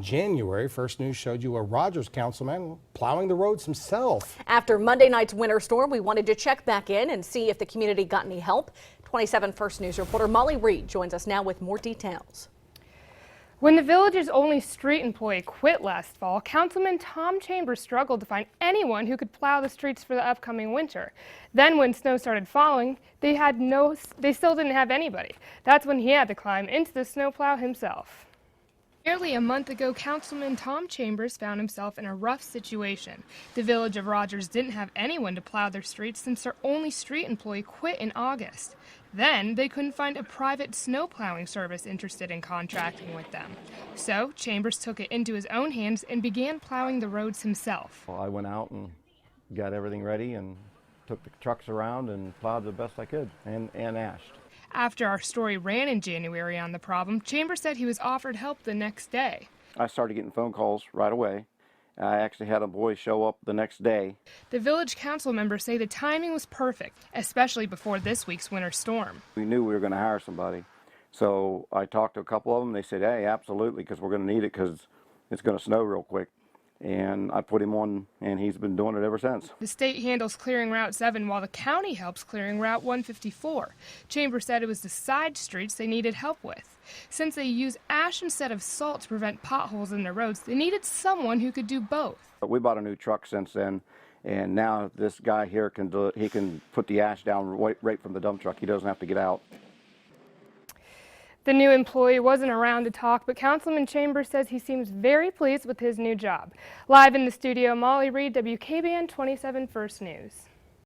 January, First News showed you a Rogers councilman plowing the roads himself. After Monday night's winter storm, we wanted to check back in and see if the community got any help. 27 First News reporter Molly Reed joins us now with more details. When the village's only street employee quit last fall, Councilman Tom Chambers struggled to find anyone who could plow the streets for the upcoming winter. Then when snow started falling, they still didn't have anybody. That's when he had to climb into the snowplow himself. Nearly a month ago, Councilman Tom Chambers found himself in a rough situation. The village of Rogers didn't have anyone to plow their streets since their only street employee quit in August. Then they couldn't find a private snow plowing service interested in contracting with them. So Chambers took it into his own hands and began plowing the roads himself. Well, I went out and got everything ready and took the trucks around and plowed the best I could and ashed. After our story ran in January on the problem, Chambers said he was offered help the next day. I started getting phone calls right away. I actually had a boy show up the next day. The village council members say the timing was perfect, especially before this week's winter storm. We knew we were going to hire somebody. So I talked to a couple of them. They said, hey, absolutely, because we're going to need it because it's going to snow real quick. And I put him on, and he's been doing it ever since. The state handles clearing Route 7 while the county helps clearing Route 154. Chambers said it was the side streets they needed help with. Since they use ash instead of salt to prevent potholes in their roads, they needed someone who could do both. We bought a new truck since then, and now this guy here can do it. He can put the ash down right from the dump truck. He doesn't have to get out. The new employee wasn't around to talk, but Councilman Chambers says he seems very pleased with his new job. Live in the studio, Molly Reed, WKBN 27 First News.